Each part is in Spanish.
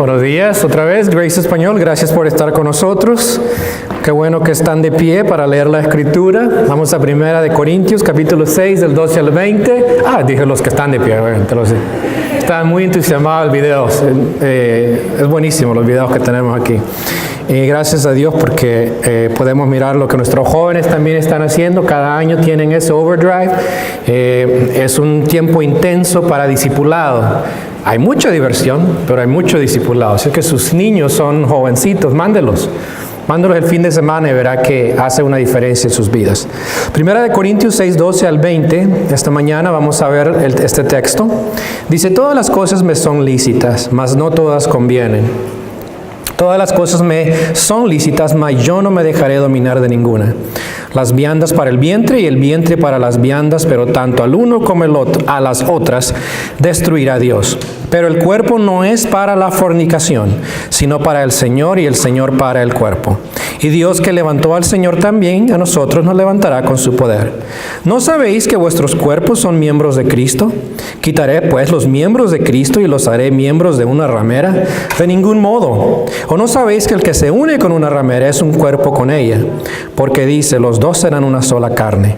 Buenos días otra vez, Grace Español, gracias por estar con nosotros. Qué bueno que están de pie para leer la Escritura. Vamos a 1 Corintios, capítulo 6, del 12 al 20. Dije los que están de pie, entonces, está muy entusiasmado el video. Es buenísimo los videos que tenemos aquí. Y gracias a Dios porque podemos mirar lo que nuestros jóvenes también están haciendo. Cada año tienen ese overdrive. Es un tiempo intenso para discipulado. Hay mucha diversión, pero hay mucho discipulado. Si es que sus niños son jovencitos, mándelos el fin de semana y verá que hace una diferencia en sus vidas. 1 Corintios 6, 12 al 20, esta mañana vamos a ver este texto. Dice, todas las cosas me son lícitas, mas no todas convienen. Todas las cosas me son lícitas, mas yo no me dejaré dominar de ninguna. Las viandas para el vientre y el vientre para las viandas, pero tanto al uno como a las otras destruirá Dios. Pero el cuerpo no es para la fornicación, sino para el Señor y el Señor para el cuerpo. Y Dios que levantó al Señor también, a nosotros nos levantará con su poder. ¿No sabéis que vuestros cuerpos son miembros de Cristo? ¿Quitaré pues los miembros de Cristo y los haré miembros de una ramera? De ningún modo. ¿O no sabéis que el que se une con una ramera es un cuerpo con ella? Porque dice, los dos serán una sola carne.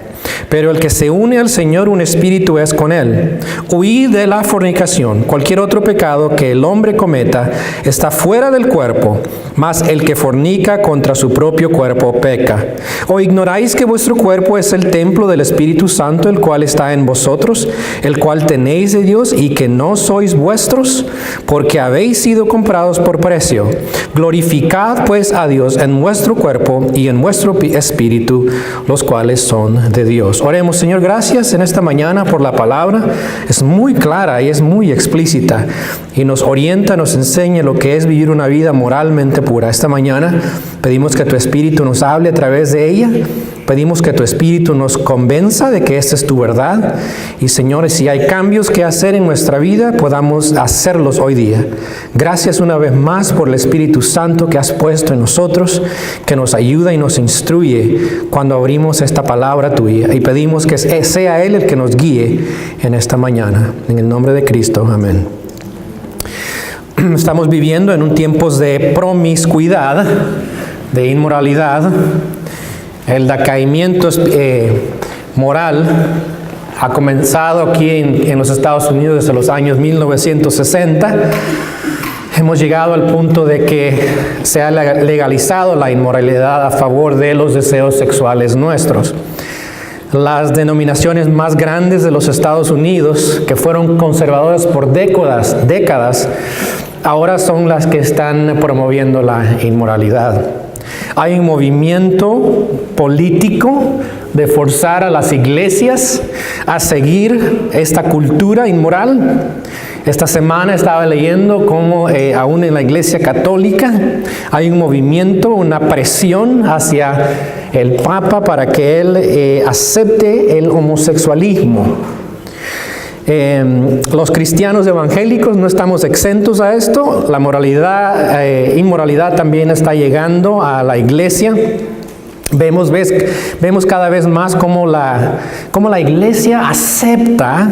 Pero el que se une al Señor, un espíritu es con él. Huid de la fornicación. Cualquier otro pecado que el hombre cometa está fuera del cuerpo, mas el que fornica contra su propio cuerpo peca. ¿O ignoráis que vuestro cuerpo es el templo del Espíritu Santo, el cual está en vosotros, el cual tenéis de Dios y que no sois vuestros? Porque habéis sido comprados por precio. Glorificad pues a Dios en vuestro cuerpo y en vuestro espíritu, los cuales son de Dios. Oremos. Señor, gracias en esta mañana por la palabra. Es muy clara y es muy explícita y nos orienta, nos enseña lo que es vivir una vida moralmente pura. Esta mañana pedimos que tu Espíritu nos hable a través de ella. Pedimos que tu Espíritu nos convenza de que esta es tu verdad. Y Señor, si hay cambios que hacer en nuestra vida, podamos hacerlos hoy día. Gracias una vez más por el Espíritu Santo que has puesto en nosotros, que nos ayuda y nos instruye cuando abrimos esta palabra tuya. Y pedimos que sea Él el que nos guíe en esta mañana. En el nombre de Cristo, amén. Estamos viviendo en un tiempo de promiscuidad, de inmoralidad. El decaimiento moral ha comenzado aquí en los Estados Unidos desde los años 1960. Hemos llegado al punto de que se ha legalizado la inmoralidad a favor de los deseos sexuales nuestros. Las denominaciones más grandes de los Estados Unidos, que fueron conservadoras por décadas, ahora son las que están promoviendo la inmoralidad. Hay un movimiento político de forzar a las iglesias a seguir esta cultura inmoral. Esta semana estaba leyendo cómo aún en la Iglesia Católica hay un movimiento, una presión hacia el Papa para que él acepte el homosexualismo. Los cristianos evangélicos no estamos exentos a esto. La inmoralidad también está llegando a la iglesia. Vemos cada vez más cómo la iglesia acepta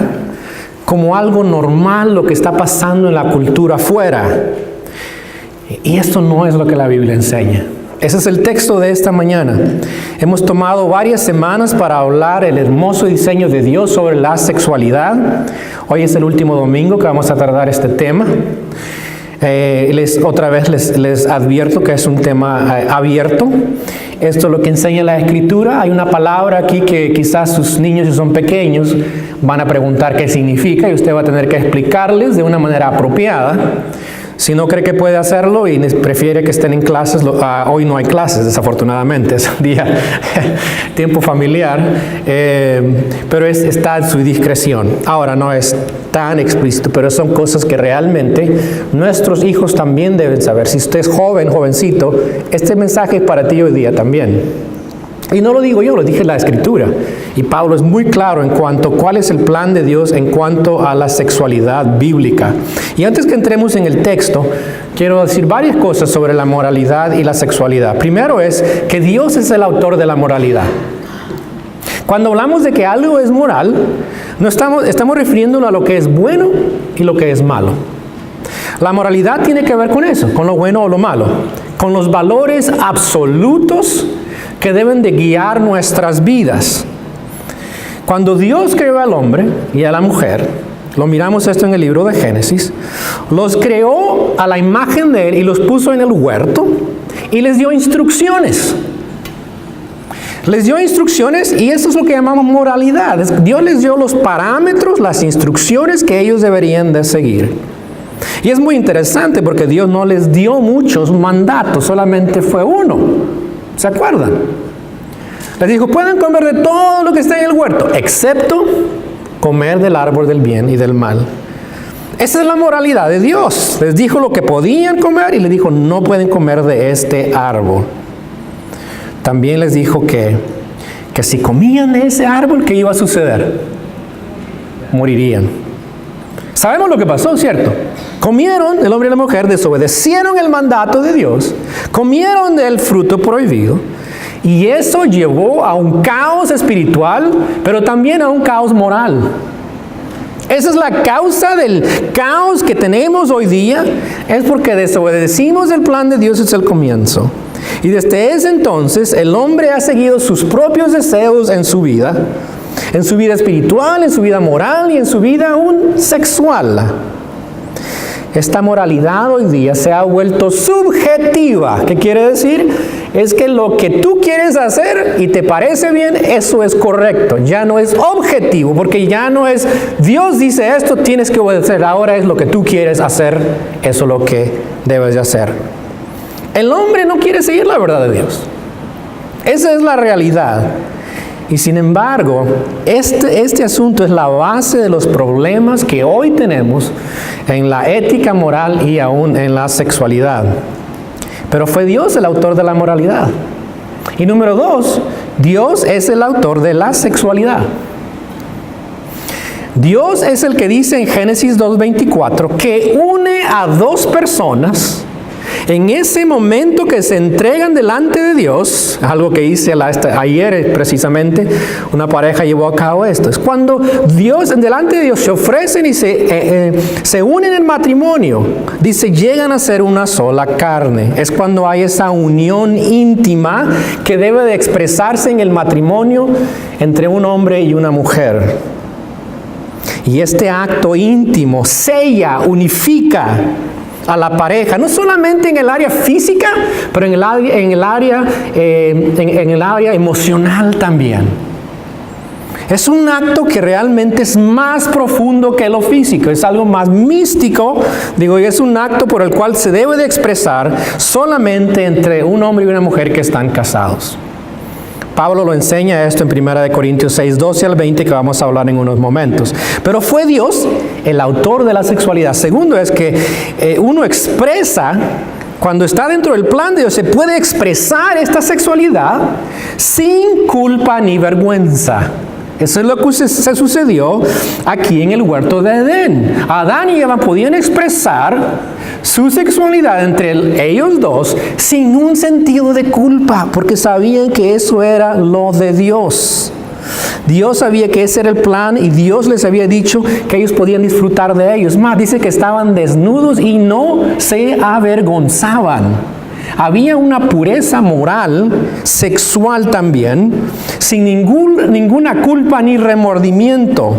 como algo normal lo que está pasando en la cultura afuera. Y esto no es lo que la Biblia enseña. Ese es el texto de esta mañana. Hemos tomado varias semanas para hablar el hermoso diseño de Dios sobre la sexualidad. Hoy es el último domingo que vamos a tratar este tema. Otra vez les advierto que es un tema abierto. Esto es lo que enseña la Escritura. Hay una palabra aquí que quizás sus niños, si son pequeños, van a preguntar qué significa y usted va a tener que explicarles de una manera apropiada. Si no cree que puede hacerlo y prefiere que estén en clases, hoy no hay clases desafortunadamente, es un día, tiempo familiar, pero está en su discreción. Ahora no es tan explícito, pero son cosas que realmente nuestros hijos también deben saber. Si usted es jovencito, este mensaje es para ti hoy día también. Y no lo digo yo, lo dije la Escritura. Y Pablo es muy claro en cuanto a cuál es el plan de Dios en cuanto a la sexualidad bíblica. Y antes que entremos en el texto, quiero decir varias cosas sobre la moralidad y la sexualidad. Primero es que Dios es el autor de la moralidad. Cuando hablamos de que algo es moral, no estamos refiriéndonos a lo que es bueno y lo que es malo. La moralidad tiene que ver con eso, con lo bueno o lo malo, con los valores absolutos que deben de guiar nuestras vidas. Cuando Dios creó al hombre y a la mujer, lo miramos esto en el libro de Génesis, los creó a la imagen de Él y los puso en el huerto y les dio instrucciones. Les dio instrucciones y eso es lo que llamamos moralidad. Dios les dio los parámetros, las instrucciones que ellos deberían de seguir. Y es muy interesante porque Dios no les dio muchos mandatos, solamente fue uno. ¿Se acuerdan? Les dijo, pueden comer de todo lo que está en el huerto, excepto comer del árbol del bien y del mal. Esa es la moralidad de Dios. Les dijo lo que podían comer y les dijo, no pueden comer de este árbol. También les dijo que si comían de ese árbol, ¿qué iba a suceder? Morirían. Sabemos lo que pasó, ¿cierto? Comieron, el hombre y la mujer desobedecieron el mandato de Dios, comieron del fruto prohibido, y eso llevó a un caos espiritual, pero también a un caos moral. Esa es la causa del caos que tenemos hoy día, es porque desobedecimos el plan de Dios desde el comienzo. Y desde ese entonces el hombre ha seguido sus propios deseos en su vida espiritual, en su vida moral y en su vida aún sexual. Esta moralidad hoy día se ha vuelto subjetiva. ¿Qué quiere decir? Es que lo que tú quieres hacer y te parece bien, eso es correcto. Ya no es objetivo, porque ya no es Dios dice esto, tienes que obedecer. Ahora es lo que tú quieres hacer, eso es lo que debes de hacer. El hombre no quiere seguir la verdad de Dios. Esa es la realidad. Y sin embargo, este asunto es la base de los problemas que hoy tenemos en la ética moral y aún en la sexualidad. Pero fue Dios el autor de la moralidad. Y número 2, Dios es el autor de la sexualidad. Dios es el que dice en Génesis 2:24 que une a dos personas en ese momento que se entregan delante de Dios. Algo que hice ayer precisamente, una pareja llevó a cabo esto. Es cuando delante de Dios se ofrecen y se unen en matrimonio. Dice, llegan a ser una sola carne. Es cuando hay esa unión íntima que debe de expresarse en el matrimonio entre un hombre y una mujer. Y este acto íntimo sella, unifica a la pareja, no solamente en el área física, pero en el área emocional también. Es un acto que realmente es más profundo que lo físico, es algo más místico, y es un acto por el cual se debe de expresar solamente entre un hombre y una mujer que están casados. Pablo lo enseña esto en 1 Corintios 6, 12 al 20, que vamos a hablar en unos momentos. Pero fue Dios el autor de la sexualidad. Segundo es que uno expresa, cuando está dentro del plan de Dios, se puede expresar esta sexualidad sin culpa ni vergüenza. Eso es lo que se sucedió aquí en el huerto de Edén. Adán y Eva podían expresar su sexualidad entre ellos dos sin un sentido de culpa, porque sabían que eso era lo de Dios. Dios sabía que ese era el plan y Dios les había dicho que ellos podían disfrutar de ellos. Más, dice que estaban desnudos y no se avergonzaban. Había una pureza moral, sexual también, sin ninguna culpa ni remordimiento.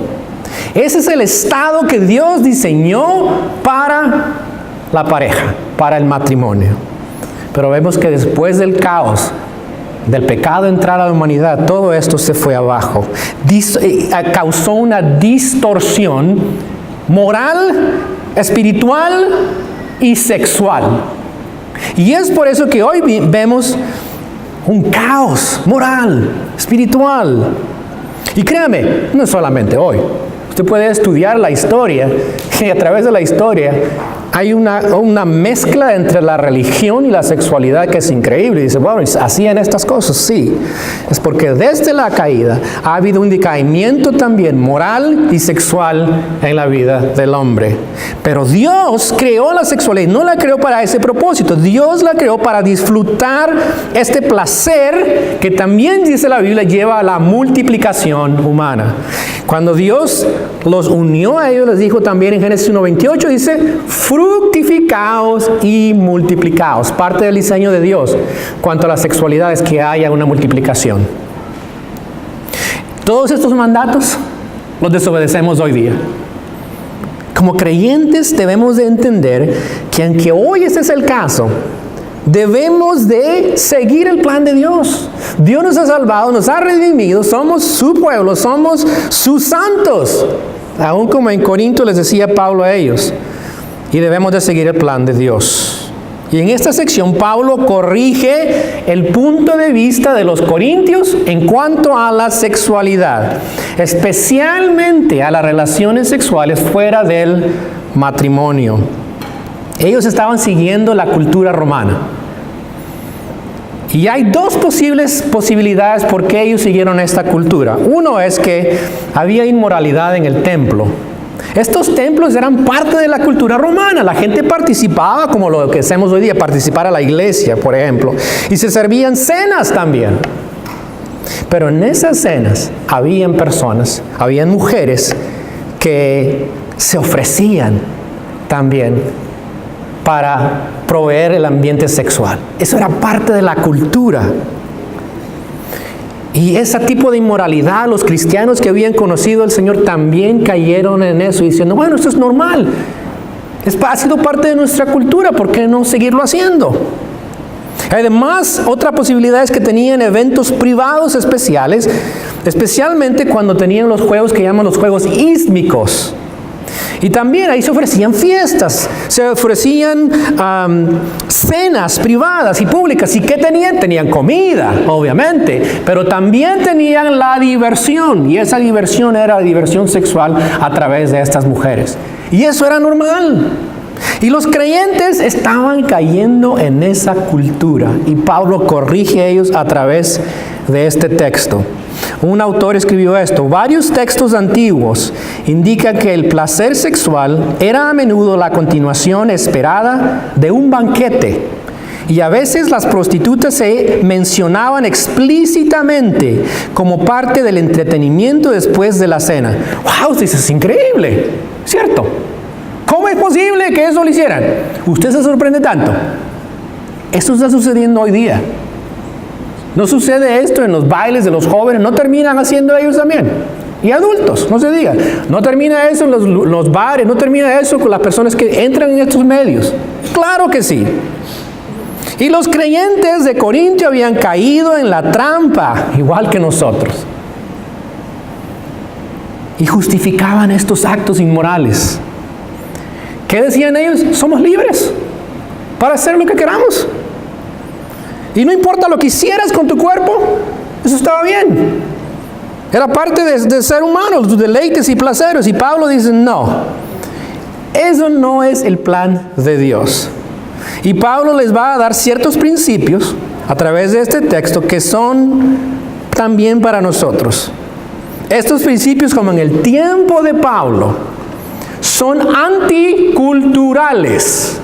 Ese es el estado que Dios diseñó para la pareja, para el matrimonio. Pero vemos que después del caos, del pecado entrar a la humanidad, todo esto se fue abajo. Causó una distorsión moral, espiritual y sexual. Y es por eso que hoy vemos un caos moral, espiritual. Y créame, no solamente hoy. Usted puede estudiar la historia y a través de la historia hay una mezcla entre la religión y la sexualidad que es increíble. Y dice, bueno, ¿hacían estas cosas? Sí. Es porque desde la caída ha habido un decaimiento también moral y sexual en la vida del hombre. Pero Dios creó la sexualidad, no la creó para ese propósito. Dios la creó para disfrutar este placer que también, dice la Biblia, lleva a la multiplicación humana. Cuando Dios los unió a ellos, les dijo también en Génesis 1:28, dice, fructificaos y multiplicaos. Parte del diseño de Dios cuanto a la sexualidad es que haya una multiplicación. Todos estos mandatos los desobedecemos hoy día. Como creyentes debemos de entender que aunque hoy este es el caso, debemos de seguir el plan de Dios. Dios nos ha salvado, nos ha redimido, somos su pueblo, somos sus santos. Aún como en Corinto les decía Pablo a ellos. Y debemos de seguir el plan de Dios. Y en esta sección Pablo corrige el punto de vista de los corintios en cuanto a la sexualidad, especialmente a las relaciones sexuales fuera del matrimonio. Ellos estaban siguiendo la cultura romana. Y hay dos posibilidades por qué ellos siguieron esta cultura. Uno es que había inmoralidad en el templo. Estos templos eran parte de la cultura romana. La gente participaba, como lo que hacemos hoy día, participar a la iglesia, por ejemplo. Y se servían cenas también. Pero en esas cenas habían personas, habían mujeres que se ofrecían también para proveer el ambiente sexual. Eso era parte de la cultura. Y ese tipo de inmoralidad, los cristianos que habían conocido al Señor también cayeron en eso, diciendo, bueno, esto es normal. Ha sido parte de nuestra cultura, ¿por qué no seguirlo haciendo? Además, otra posibilidad es que tenían eventos privados especiales, especialmente cuando tenían los juegos que llaman los juegos ísmicos. Y también ahí se ofrecían fiestas, se ofrecían cenas privadas y públicas. ¿Y qué tenían? Tenían comida, obviamente, pero también tenían la diversión. Y esa diversión era la diversión sexual a través de estas mujeres. Y eso era normal. Y los creyentes estaban cayendo en esa cultura. Y Pablo corrige a ellos a través de este texto. Un autor escribió esto: varios textos antiguos indican que el placer sexual era a menudo la continuación esperada de un banquete. Y a veces las prostitutas se mencionaban explícitamente como parte del entretenimiento después de la cena. ¡Wow! Eso es increíble, ¿cierto? ¿Cómo es posible que eso lo hicieran? Usted se sorprende tanto. Esto está sucediendo hoy día. ¿No sucede esto en los bailes de los jóvenes? ¿No terminan haciendo ellos también? Y adultos, no se diga. ¿No termina eso en los bares? ¿No termina eso con las personas que entran en estos medios? Claro que sí. Y los creyentes de Corintio habían caído en la trampa, igual que nosotros. Y justificaban estos actos inmorales. ¿Qué decían ellos? Somos libres para hacer lo que queramos. Y no importa lo que hicieras con tu cuerpo, eso estaba bien. Era parte de ser humano, tus deleites y placeres. Y Pablo dice, no, eso no es el plan de Dios. Y Pablo les va a dar ciertos principios a través de este texto que son también para nosotros. Estos principios, como en el tiempo de Pablo, son anticulturales.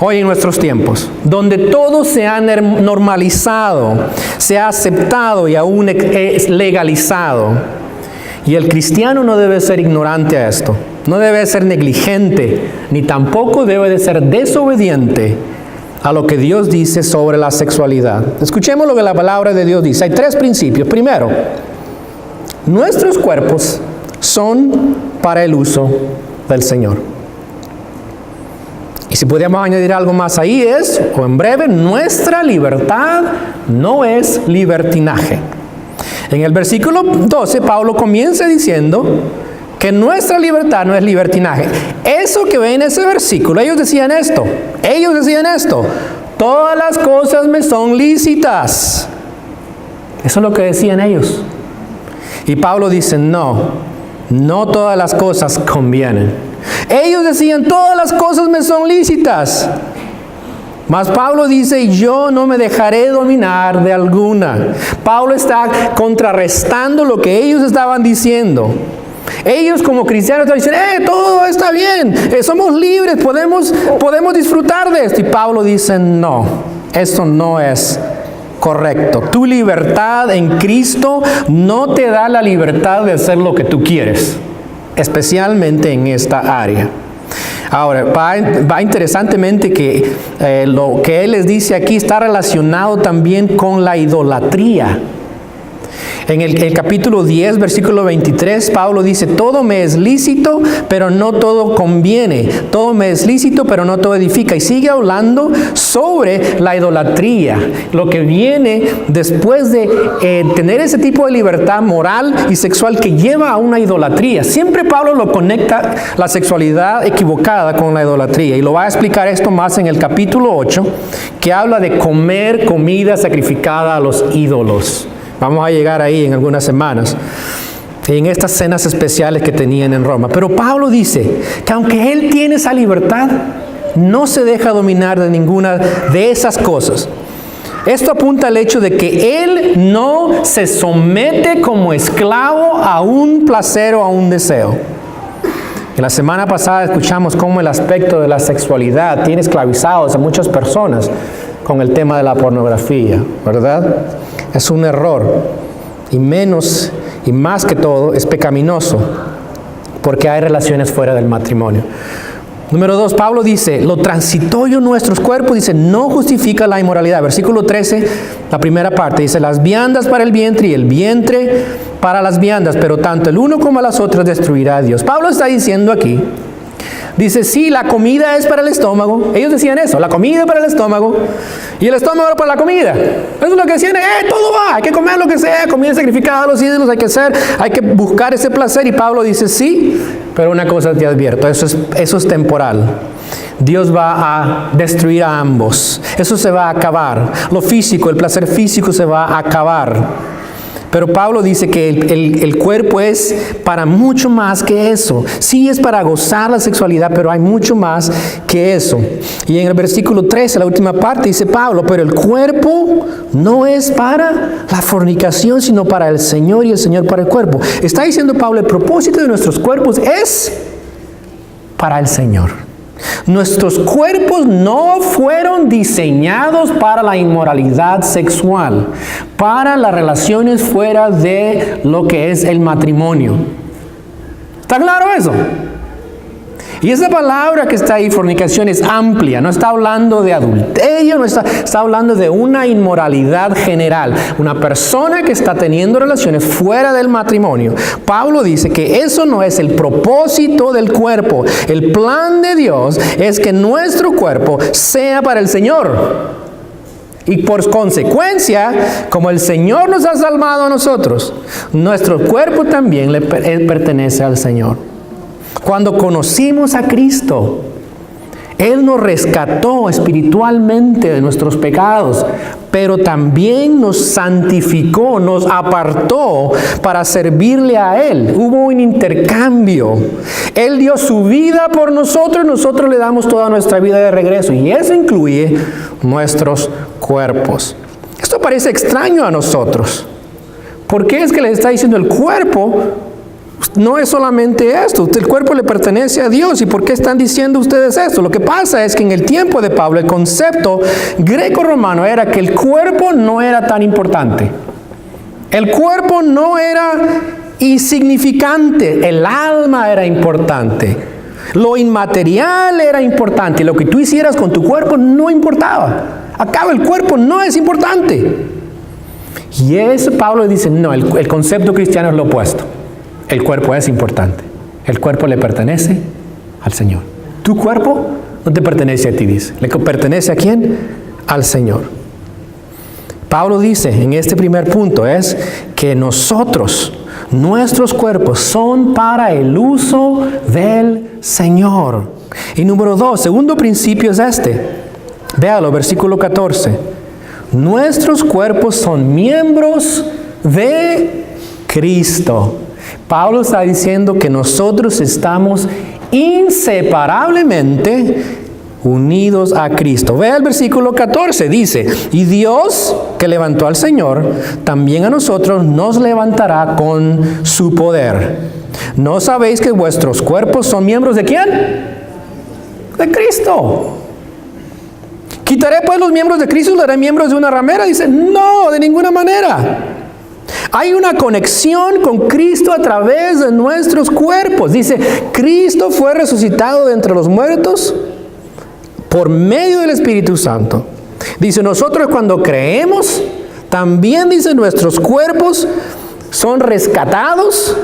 Hoy en nuestros tiempos, donde todo se ha normalizado, se ha aceptado y aún es legalizado. Y el cristiano no debe ser ignorante a esto, no debe ser negligente, ni tampoco debe de ser desobediente a lo que Dios dice sobre la sexualidad. Escuchemos lo que la palabra de Dios dice. Hay tres principios. Primero, nuestros cuerpos son para el uso del Señor. Y si pudiéramos añadir algo más ahí o en breve, nuestra libertad no es libertinaje. En el versículo 12, Pablo comienza diciendo que nuestra libertad no es libertinaje. Eso que ven en ese versículo, ellos decían esto, todas las cosas me son lícitas. Eso es lo que decían ellos. Y Pablo dice, no todas las cosas convienen. Ellos decían, todas las cosas me son lícitas. Mas Pablo dice, yo no me dejaré dominar de alguna. Pablo está contrarrestando lo que ellos estaban diciendo. Ellos como cristianos están diciendo, todo está bien, somos libres, podemos disfrutar de esto. Y Pablo dice, no, esto no es correcto. Tu libertad en Cristo no te da la libertad de hacer lo que tú quieres, especialmente en esta área. Ahora, va interesantemente que lo que él les dice aquí está relacionado también con la idolatría. En el capítulo 10, versículo 23, Pablo dice, todo me es lícito, pero no todo conviene. Todo me es lícito, pero no todo edifica. Y sigue hablando sobre la idolatría, lo que viene después de tener ese tipo de libertad moral y sexual que lleva a una idolatría. Siempre Pablo lo conecta la sexualidad equivocada con la idolatría. Y lo va a explicar esto más en el capítulo 8, que habla de comer comida sacrificada a los ídolos. Vamos a llegar ahí en algunas semanas, en estas cenas especiales que tenían en Roma. Pero Pablo dice que aunque él tiene esa libertad, no se deja dominar de ninguna de esas cosas. Esto apunta al hecho de que él no se somete como esclavo a un placer o a un deseo. En la semana pasada escuchamos cómo el aspecto de la sexualidad tiene esclavizados a muchas personas con el tema de la pornografía, ¿verdad? Es un error, y más que todo, es pecaminoso, porque hay relaciones fuera del matrimonio. Número 2, Pablo dice, lo transitorio en nuestros cuerpos, dice, no justifica la inmoralidad. Versículo 13, la primera parte, dice, las viandas para el vientre y el vientre para las viandas, pero tanto el uno como las otras destruirá a Dios. Pablo está diciendo aquí, dice, sí, la comida es para el estómago. Ellos decían eso, la comida para el estómago y el estómago para la comida. Eso es lo que decían, todo va, hay que comer lo que sea, comida sacrificada a los ídolos, hay que buscar ese placer. Y Pablo dice, sí, pero una cosa te advierto, eso es temporal. Dios va a destruir a ambos. Eso se va a acabar. Lo físico, el placer físico se va a acabar. Pero Pablo dice que el cuerpo es para mucho más que eso. Sí es para gozar la sexualidad, pero hay mucho más que eso. Y en el versículo 13, la última parte, dice Pablo, pero el cuerpo no es para la fornicación, sino para el Señor y el Señor para el cuerpo. Está diciendo Pablo, el propósito de nuestros cuerpos es para el Señor. Nuestros cuerpos no fueron diseñados para la inmoralidad sexual, para las relaciones fuera de lo que es el matrimonio. ¿Está claro eso? Y esa palabra que está ahí, fornicación, es amplia. No está hablando de adulterio, no está hablando de una inmoralidad general. Una persona que está teniendo relaciones fuera del matrimonio. Pablo dice que eso no es el propósito del cuerpo. El plan de Dios es que nuestro cuerpo sea para el Señor. Y por consecuencia, como el Señor nos ha salvado a nosotros, nuestro cuerpo también le pertenece al Señor. Cuando conocimos a Cristo, Él nos rescató espiritualmente de nuestros pecados, pero también nos santificó, nos apartó para servirle a Él. Hubo un intercambio. Él dio su vida por nosotros, nosotros le damos toda nuestra vida de regreso, y eso incluye nuestros cuerpos. Esto parece extraño a nosotros. ¿Por qué es que les está diciendo el cuerpo? No es solamente esto, el cuerpo le pertenece a Dios. ¿Y por qué están diciendo ustedes esto? Lo que pasa es que en el tiempo de Pablo, el concepto greco-romano era que el cuerpo no era tan importante. El cuerpo no era insignificante, el alma era importante. Lo inmaterial era importante, y lo que tú hicieras con tu cuerpo no importaba. Acá el cuerpo no es importante. Y eso Pablo dice, no, el concepto cristiano es lo opuesto. El cuerpo es importante. El cuerpo le pertenece al Señor. Tu cuerpo no te pertenece a ti, dice. ¿Le pertenece a quién? Al Señor. Pablo dice en este primer punto es que nuestros cuerpos son para el uso del Señor. Y número 2, segundo principio es este. Véalo, versículo 14. Nuestros cuerpos son miembros de Cristo. Pablo está diciendo que nosotros estamos inseparablemente unidos a Cristo. Vea el versículo 14, dice, y Dios que levantó al Señor, también a nosotros nos levantará con su poder. ¿No sabéis que vuestros cuerpos son miembros de quién? De Cristo. ¿Quitaré pues los miembros de Cristo y los haré miembros de una ramera? Dice, no, de ninguna manera. Hay una conexión con Cristo a través de nuestros cuerpos. Dice, Cristo fue resucitado de entre los muertos por medio del Espíritu Santo. Dice, nosotros cuando creemos, también dice, nuestros cuerpos son rescatados.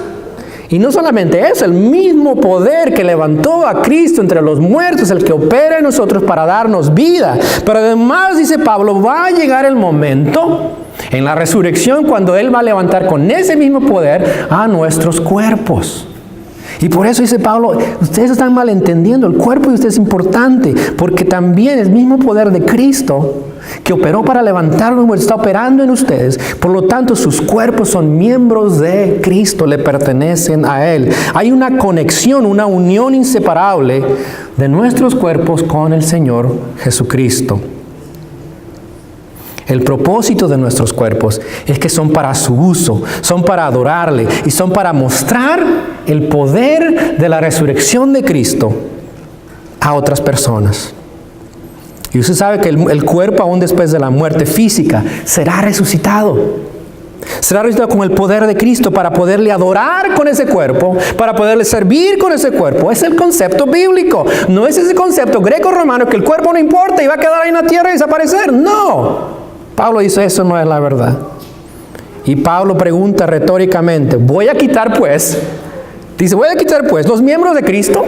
Y no solamente eso, el mismo poder que levantó a Cristo entre los muertos, el que opera en nosotros para darnos vida. Pero además, dice Pablo, va a llegar el momento en la resurrección cuando Él va a levantar con ese mismo poder a nuestros cuerpos. Y por eso dice Pablo, ustedes están malentendiendo, el cuerpo de ustedes es importante, porque también el mismo poder de Cristo que operó para levantarlo está operando en ustedes. Por lo tanto, sus cuerpos son miembros de Cristo, le pertenecen a Él. Hay una conexión, una unión inseparable de nuestros cuerpos con el Señor Jesucristo. El propósito de nuestros cuerpos es que son para su uso, son para adorarle y son para mostrar el poder de la resurrección de Cristo a otras personas. Y usted sabe que el cuerpo, aún después de la muerte física, será resucitado. Será resucitado con el poder de Cristo para poderle adorar con ese cuerpo, para poderle servir con ese cuerpo. Es el concepto bíblico. No es ese concepto greco-romano que el cuerpo no importa y va a quedar ahí en la tierra y desaparecer. No. Pablo dice, eso no es la verdad. Y Pablo pregunta retóricamente, voy a quitar pues los miembros de Cristo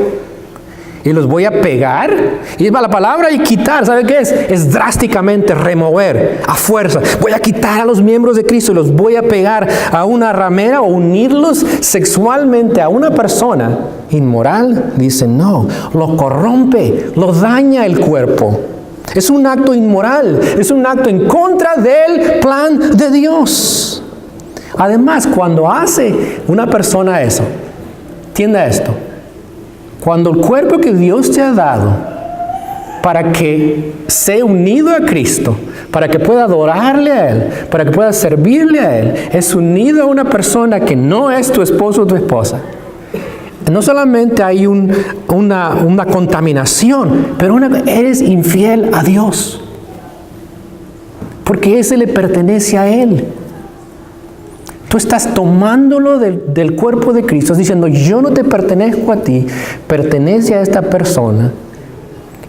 y los voy a pegar. Y la palabra y quitar, ¿sabe qué es? Es drásticamente remover, a fuerza. Voy a quitar a los miembros de Cristo y los voy a pegar a una ramera o unirlos sexualmente a una persona inmoral. Dice, no, lo corrompe, lo daña el cuerpo. Es un acto inmoral, es un acto en contra del plan de Dios. Además, cuando hace una persona eso, entienda esto, cuando el cuerpo que Dios te ha dado para que sea unido a Cristo, para que pueda adorarle a Él, para que pueda servirle a Él, es unido a una persona que no es tu esposo o tu esposa, no solamente hay una contaminación, pero eres infiel a Dios. Porque ese le pertenece a Él. Tú estás tomándolo del cuerpo de Cristo, diciendo, yo no te pertenezco a ti, pertenece a esta persona.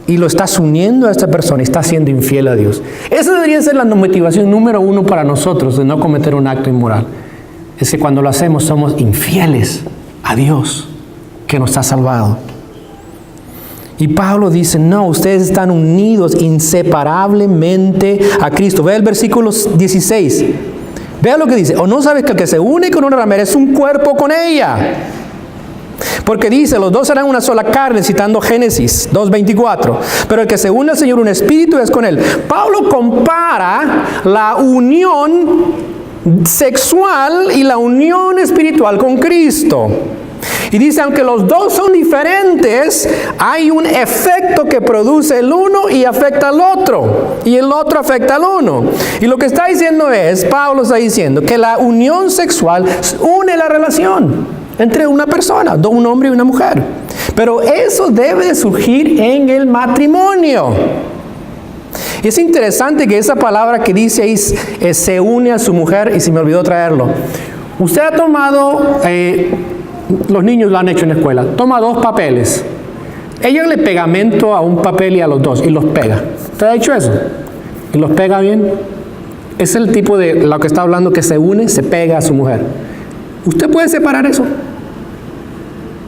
Y lo estás uniendo a esta persona y estás siendo infiel a Dios. Esa debería ser la motivación número uno para nosotros de no cometer un acto inmoral. Es que cuando lo hacemos somos infieles a Dios, que nos ha salvado. Y Pablo dice, no, ustedes están unidos inseparablemente a Cristo. Ve el versículo 16. Vea lo que dice. ¿O no sabes que el que se une con una ramera es un cuerpo con ella? Porque dice, los dos serán una sola carne, citando Génesis 2:24. Pero el que se une al Señor, un espíritu es con Él. Pablo compara la unión sexual y la unión espiritual con Cristo. Y dice, aunque los dos son diferentes, hay un efecto que produce el uno y afecta al otro. Y el otro afecta al uno. Y lo que está diciendo es, Pablo está diciendo que la unión sexual une la relación entre una persona, un hombre y una mujer. Pero eso debe de surgir en el matrimonio. Es interesante que esa palabra que dice ahí, se une a su mujer, y se me olvidó traerlo. Usted ha tomado... los niños lo han hecho en la escuela. Toma dos papeles. Ella le pegamento a un papel y a los dos y los pega. ¿Usted ha hecho eso? ¿Y los pega bien? Es el tipo de lo que está hablando, que se une, se pega a su mujer. ¿Usted puede separar eso?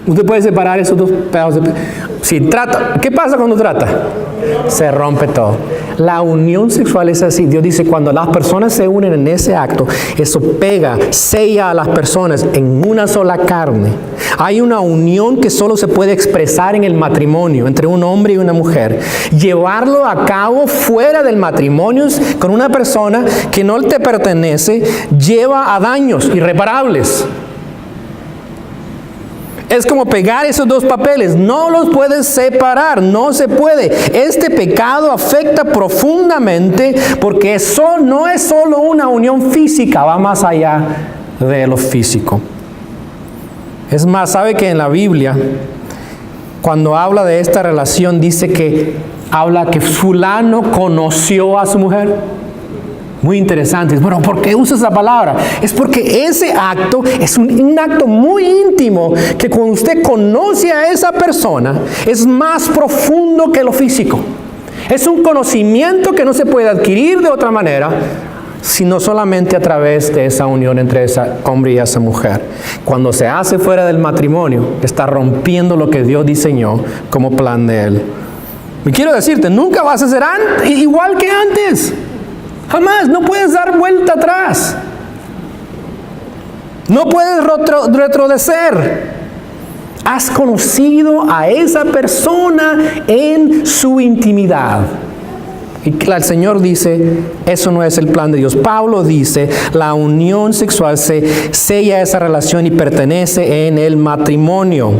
¿Usted puede separar esos dos pedazos de... Si trata, ¿qué pasa cuando trata? Se rompe todo. La unión sexual es así. Dios dice, cuando las personas se unen en ese acto, eso pega, sella a las personas en una sola carne. Hay una unión que solo se puede expresar en el matrimonio, entre un hombre y una mujer. Llevarlo a cabo fuera del matrimonio con una persona que no te pertenece, lleva a daños irreparables. Es como pegar esos dos papeles, no los puedes separar, no se puede. Este pecado afecta profundamente porque eso no es solo una unión física, va más allá de lo físico. Es más, ¿sabe que en la Biblia, cuando habla de esta relación, dice que habla que fulano conoció a su mujer? Muy interesante. Bueno, ¿por qué usa esa palabra? Es porque ese acto es un acto muy íntimo, que cuando usted conoce a esa persona, es más profundo que lo físico. Es un conocimiento que no se puede adquirir de otra manera, sino solamente a través de esa unión entre ese hombre y esa mujer. Cuando se hace fuera del matrimonio, está rompiendo lo que Dios diseñó como plan de Él. Y quiero decirte, nunca vas a ser igual que antes. Jamás. No puedes dar vuelta atrás. No puedes retroceder. Has conocido a esa persona en su intimidad. Y el Señor dice, eso no es el plan de Dios. Pablo dice, la unión sexual se sella esa relación y pertenece en el matrimonio.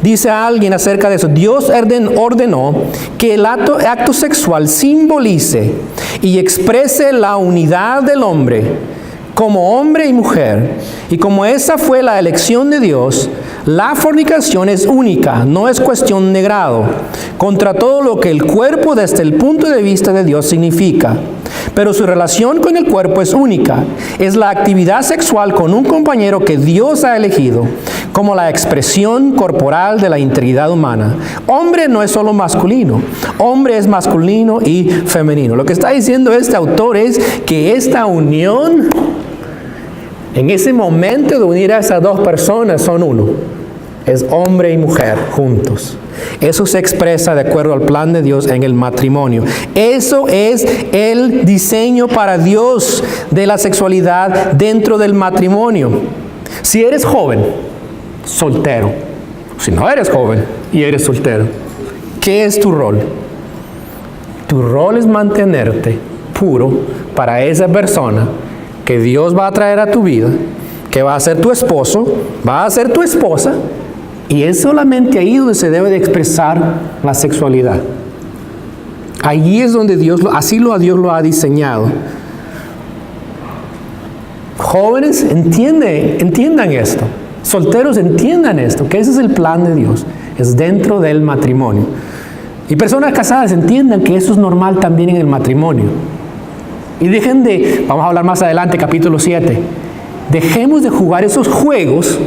Dice a alguien acerca de eso, Dios ordenó que el acto sexual simbolice y exprese la unidad del hombre como hombre y mujer. Y como esa fue la elección de Dios, la fornicación es única, no es cuestión de grado, contra todo lo que el cuerpo desde el punto de vista de Dios significa. Pero su relación con el cuerpo es única. Es la actividad sexual con un compañero que Dios ha elegido como la expresión corporal de la integridad humana. Hombre no es solo masculino, hombre es masculino y femenino. Lo que está diciendo este autor es que esta unión, en ese momento de unir a esas dos personas, son uno. Es hombre y mujer juntos. Eso se expresa de acuerdo al plan de Dios en el matrimonio. Eso es el diseño para Dios de la sexualidad dentro del matrimonio. Si eres joven, soltero. Si no eres joven y eres soltero, ¿qué es tu rol? Tu rol es mantenerte puro para esa persona que Dios va a traer a tu vida, que va a ser tu esposo, va a ser tu esposa. Y es solamente ahí donde se debe de expresar la sexualidad. Allí es donde Dios lo ha diseñado. Jóvenes, entiendan esto. Solteros, entiendan esto, que ese es el plan de Dios. Es dentro del matrimonio. Y personas casadas, entiendan que eso es normal también en el matrimonio. Y vamos a hablar más adelante, capítulo 7. Dejemos de jugar esos juegos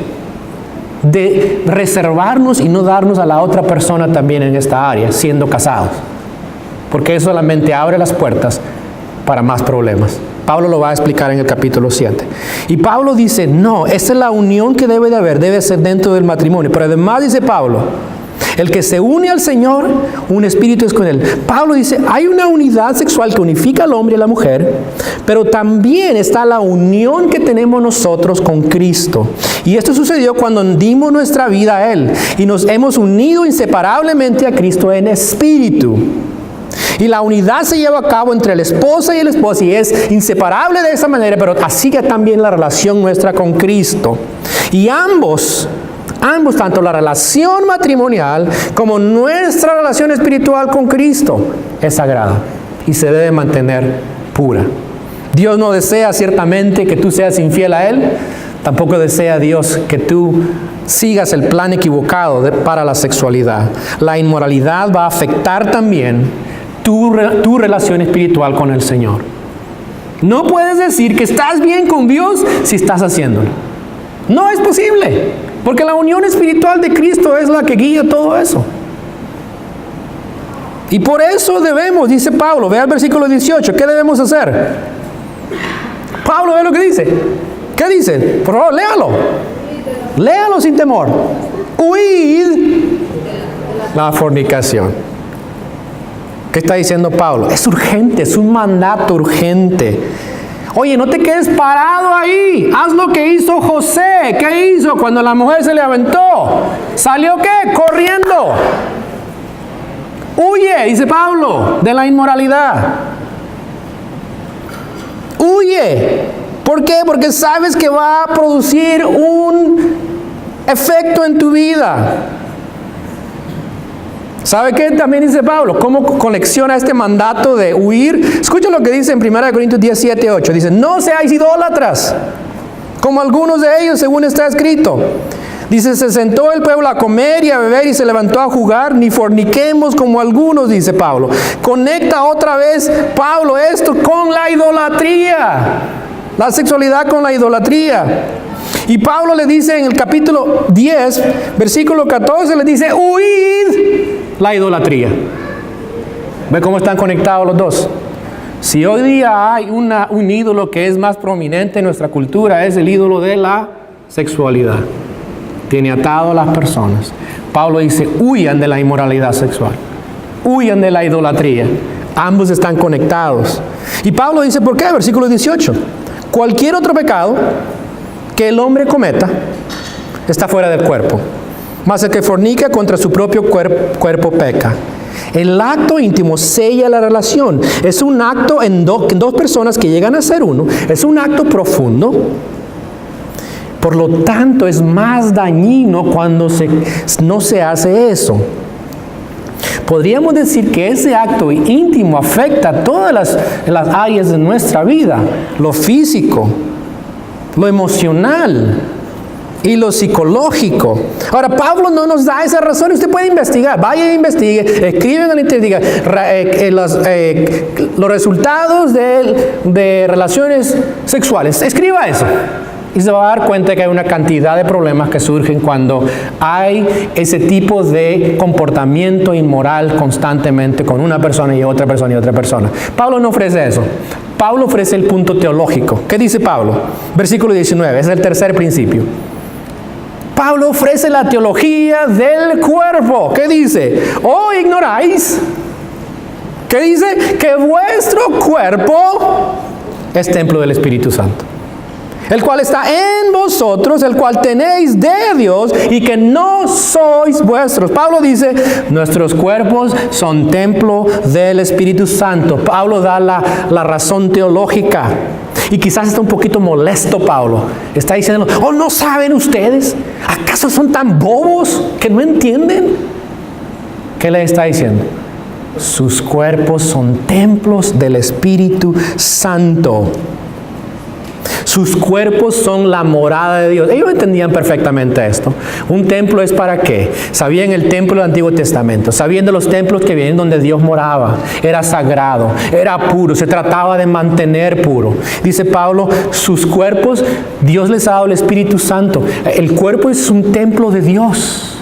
de reservarnos y no darnos a la otra persona también en esta área, siendo casados. Porque eso solamente abre las puertas para más problemas. Pablo lo va a explicar en el capítulo 7. Y Pablo dice, no, esa es la unión que debe de haber, debe ser dentro del matrimonio. Pero además dice Pablo, el que se une al Señor, un espíritu es con Él. Pablo dice, hay una unidad sexual que unifica al hombre y a la mujer, pero también está la unión que tenemos nosotros con Cristo. Y esto sucedió cuando dimos nuestra vida a Él y nos hemos unido inseparablemente a Cristo en espíritu. Y la unidad se lleva a cabo entre la esposa y el esposo y es inseparable de esa manera, pero así que también la relación nuestra con Cristo. Y ambos, tanto la relación matrimonial como nuestra relación espiritual con Cristo, es sagrada y se debe mantener pura. Dios no desea ciertamente que tú seas infiel a Él, tampoco desea Dios que tú sigas el plan equivocado para la sexualidad. La inmoralidad va a afectar también tu relación espiritual con el Señor. No puedes decir que estás bien con Dios si estás haciéndolo. No es posible, porque la unión espiritual de Cristo es la que guía todo eso. Y por eso debemos, dice Pablo, vea el versículo 18, ¿qué debemos hacer? Pablo, ve lo que dice. ¿Qué dice? Por favor, léalo. Léalo sin temor. Huid la fornicación. ¿Qué está diciendo Pablo? Es urgente, es un mandato urgente. Oye, no te quedes parado ahí. Haz lo que hizo José. ¿Qué hizo cuando la mujer se le aventó? ¿Salió qué? Corriendo. Huye, dice Pablo, de la inmoralidad. Huye. ¿Por qué? Porque sabes que va a producir un efecto en tu vida. ¿Sabe qué también dice Pablo? ¿Cómo colecciona este mandato de huir? Escucha lo que dice en 1 Corintios 17, 8. Dice, no seáis idólatras, como algunos de ellos, según está escrito. Dice, se sentó el pueblo a comer y a beber y se levantó a jugar, ni forniquemos como algunos, dice Pablo. Conecta otra vez Pablo esto con la idolatría, la sexualidad con la idolatría. Y Pablo le dice en el capítulo 10, versículo 14, le dice, huid la idolatría. ¿Ve cómo están conectados los dos? Si hoy día hay un ídolo que es más prominente en nuestra cultura, es el ídolo de la sexualidad. Tiene atado a las personas. Pablo dice, huyan de la inmoralidad sexual. Huyan de la idolatría. Ambos están conectados. Y Pablo dice, ¿por qué? Versículo 18. Cualquier otro pecado que el hombre cometa está fuera del cuerpo. Mas el que fornica contra su propio cuerpo peca. El acto íntimo sella la relación. Es un acto en dos personas que llegan a ser uno. Es un acto profundo. Por lo tanto, es más dañino cuando no se hace eso. Podríamos decir que ese acto íntimo afecta a todas las áreas de nuestra vida. Lo físico, lo emocional y lo psicológico. Ahora, Pablo no nos da esa razón. Usted puede investigar. Vaya e investigue. Escriben en internet, diga, los resultados de relaciones sexuales. Escriba eso. Y se va a dar cuenta que hay una cantidad de problemas que surgen cuando hay ese tipo de comportamiento inmoral constantemente con una persona y otra persona y otra persona. Pablo no ofrece eso. Pablo ofrece el punto teológico. ¿Qué dice Pablo? Versículo 19, es el tercer principio. Pablo ofrece la teología del cuerpo. ¿Qué dice? ¿O ignoráis? ¿Qué dice? Que vuestro cuerpo es templo del Espíritu Santo, el cual está en vosotros, el cual tenéis de Dios y que no sois vuestros. Pablo dice, nuestros cuerpos son templo del Espíritu Santo. Pablo da la razón teológica. Y quizás está un poquito molesto Pablo. Está diciendo, ¿oh, no saben ustedes? ¿Acaso son tan bobos que no entienden? ¿Qué le está diciendo? Sus cuerpos son templos del Espíritu Santo. Sus cuerpos son la morada de Dios. Ellos entendían perfectamente esto. Un templo es para qué. Sabían el templo del Antiguo Testamento. Sabían de los templos que vienen donde Dios moraba. Era sagrado, era puro. Se trataba de mantener puro. Dice Pablo, sus cuerpos, Dios les ha dado el Espíritu Santo. El cuerpo es un templo de Dios.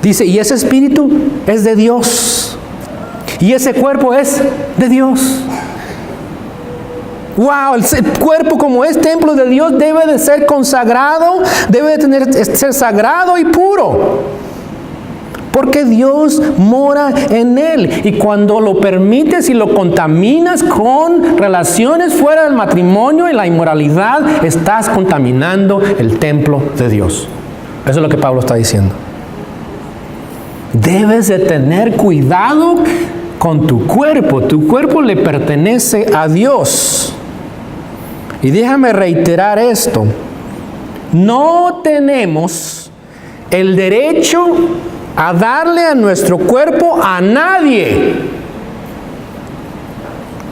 Dice, y ese espíritu es de Dios. Y ese cuerpo es de Dios. Wow, el cuerpo como es templo de Dios debe de ser consagrado, debe de ser sagrado y puro. Porque Dios mora en él. Y cuando lo permites y lo contaminas con relaciones fuera del matrimonio y la inmoralidad, estás contaminando el templo de Dios. Eso es lo que Pablo está diciendo. Debes de tener cuidado con tu cuerpo. Tu cuerpo le pertenece a Dios. Y déjame reiterar esto. No tenemos el derecho a darle a nuestro cuerpo a nadie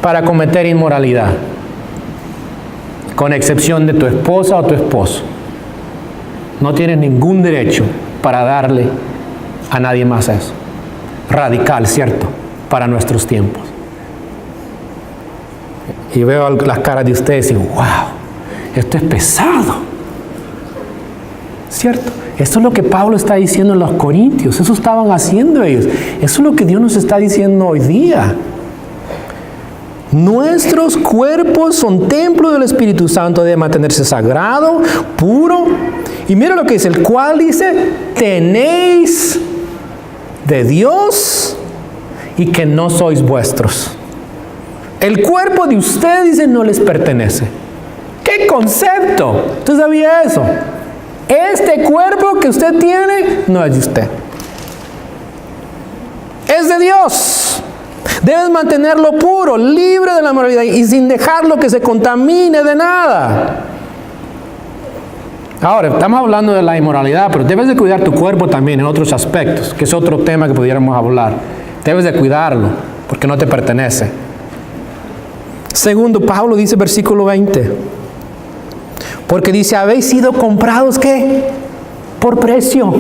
para cometer inmoralidad, con excepción de tu esposa o tu esposo. No tienes ningún derecho para darle a nadie más eso. Radical, ¿cierto? Para nuestros tiempos. Y veo las caras de ustedes y digo, wow, esto es pesado. ¿Cierto? Esto es lo que Pablo está diciendo en los Corintios. Eso estaban haciendo ellos. Eso es lo que Dios nos está diciendo hoy día. Nuestros cuerpos son templo del Espíritu Santo, debe mantenerse sagrado, puro. Y mira lo que dice, el cual dice, tenéis de Dios y que no sois vuestros. El cuerpo de ustedes, dice, no les pertenece. ¿Qué concepto? ¿Usted sabía eso? Este cuerpo que usted tiene no es de usted. Es de Dios. Debes mantenerlo puro, libre de la moralidad y sin dejarlo que se contamine de nada. Ahora, estamos hablando de la inmoralidad, pero debes de cuidar tu cuerpo también en otros aspectos, que es otro tema que pudiéramos hablar. Debes de cuidarlo, porque no te pertenece. Segundo, Pablo dice, versículo 20, Porque dice, habéis sido comprados, ¿qué? Por precio.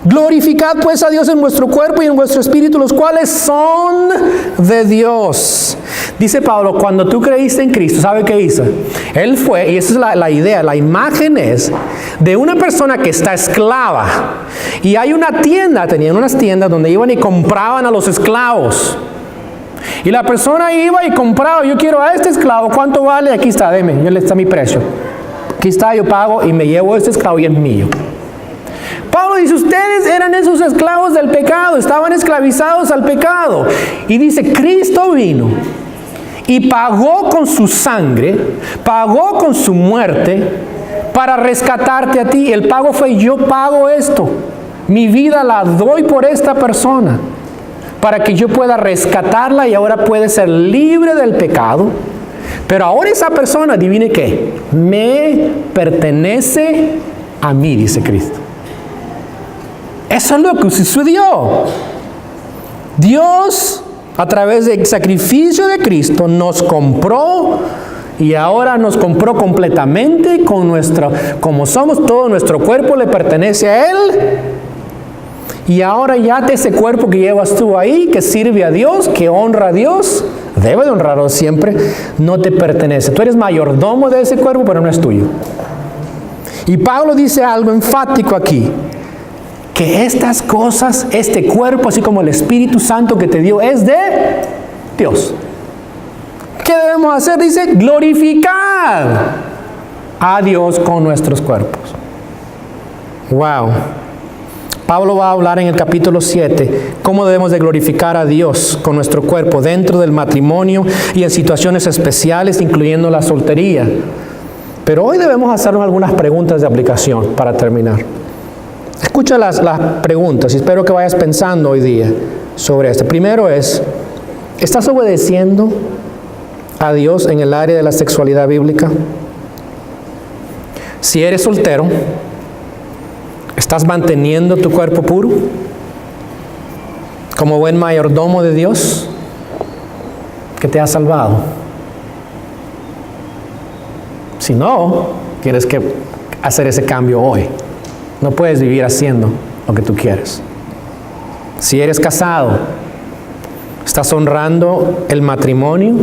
Glorificad pues a Dios en vuestro cuerpo y en vuestro espíritu, los cuales son de Dios. Dice Pablo, cuando tú creíste en Cristo, ¿sabe qué hizo? Él fue, y esa es la idea, la imagen es de una persona que está esclava. Y hay una tienda, tenían unas tiendas donde iban y compraban a los esclavos. Y la persona iba y compraba, yo quiero a este esclavo, ¿cuánto vale? Aquí está, deme, yo le está mi precio. Aquí está, yo pago y me llevo a este esclavo y es mío. Pablo dice, ustedes eran esos esclavos del pecado, estaban esclavizados al pecado. Y dice, Cristo vino y pagó con su sangre, pagó con su muerte para rescatarte a ti. El pago fue, yo pago esto, mi vida la doy por esta persona, para que yo pueda rescatarla y ahora puede ser libre del pecado. Pero ahora esa persona, adivine qué, me pertenece a mí, dice Cristo. Eso es lo que sucedió. Dios, a través del sacrificio de Cristo, nos compró y ahora nos compró completamente con como somos, todo nuestro cuerpo le pertenece a Él. Y ahora ya de ese cuerpo que llevas tú ahí, que sirve a Dios, que honra a Dios, debe de honrarlo siempre, no te pertenece. Tú eres mayordomo de ese cuerpo, pero no es tuyo. Y Pablo dice algo enfático aquí, que estas cosas, este cuerpo, así como el Espíritu Santo que te dio, es de Dios. ¿Qué debemos hacer? Dice, glorificar a Dios con nuestros cuerpos. Wow. Pablo va a hablar en el capítulo 7 cómo debemos de glorificar a Dios con nuestro cuerpo dentro del matrimonio y en situaciones especiales, incluyendo la soltería. Pero hoy debemos hacernos algunas preguntas de aplicación para terminar. Escucha las preguntas y espero que vayas pensando hoy día sobre esto. Primero es, ¿estás obedeciendo a Dios en el área de la sexualidad bíblica? Si eres soltero, ¿estás manteniendo tu cuerpo puro? Como buen mayordomo de Dios que te ha salvado. Si no, tienes que hacer ese cambio hoy. No puedes vivir haciendo lo que tú quieres. Si eres casado, ¿estás honrando el matrimonio?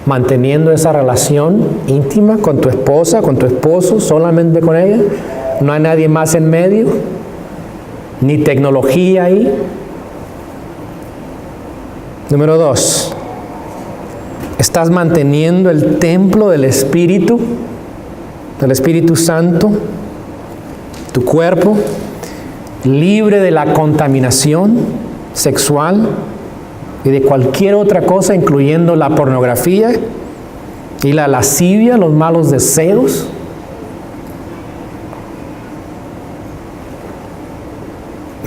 Manteniendo esa relación íntima con tu esposa, con tu esposo, solamente con ella. No hay nadie más en medio, ni tecnología ahí. Número 2, ¿estás manteniendo el templo del Espíritu Santo, tu cuerpo, libre de la contaminación sexual y de cualquier otra cosa, incluyendo la pornografía y la lascivia, los malos deseos?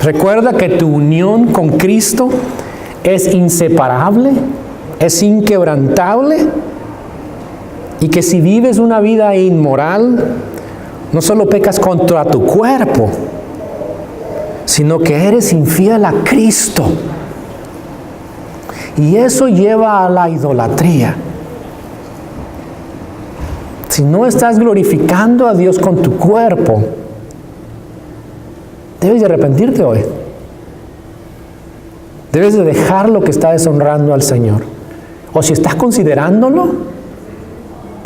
Recuerda que tu unión con Cristo es inseparable, es inquebrantable, y que si vives una vida inmoral, no solo pecas contra tu cuerpo, sino que eres infiel a Cristo. Y eso lleva a la idolatría. Si no estás glorificando a Dios con tu cuerpo, debes de arrepentirte hoy. Debes de dejar lo que está deshonrando al Señor. O si estás considerándolo,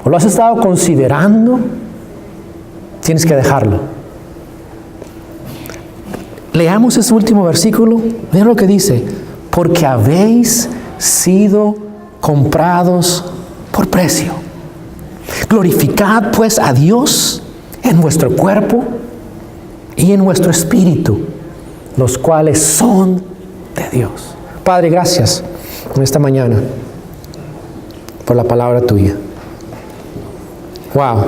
o lo has estado considerando, tienes que dejarlo. Leamos ese último versículo. Miren lo que dice. Porque habéis sido comprados por precio. Glorificad pues a Dios en vuestro cuerpo y en vuestro espíritu, los cuales son de Dios. Padre, gracias en esta mañana por la palabra tuya. Wow.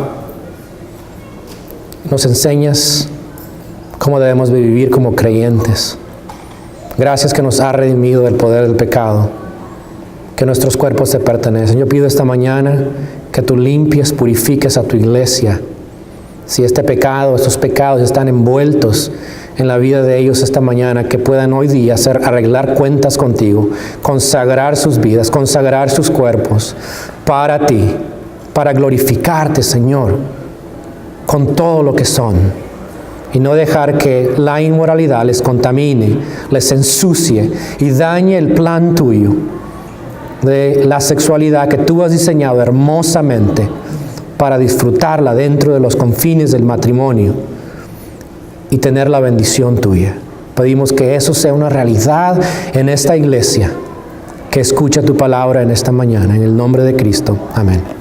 Nos enseñas cómo debemos vivir como creyentes. Gracias que nos ha redimido del poder del pecado, que nuestros cuerpos te pertenecen. Yo pido esta mañana que tú limpies, purifiques a tu iglesia. Si este pecado, estos pecados están envueltos en la vida de ellos esta mañana, que puedan hoy día arreglar cuentas contigo, consagrar sus vidas, consagrar sus cuerpos para ti, para glorificarte, Señor, con todo lo que son. Y no dejar que la inmoralidad les contamine, les ensucie y dañe el plan tuyo de la sexualidad que tú has diseñado hermosamente para disfrutarla dentro de los confines del matrimonio y tener la bendición tuya. Pedimos que eso sea una realidad en esta iglesia que escucha tu palabra en esta mañana. En el nombre de Cristo. Amén.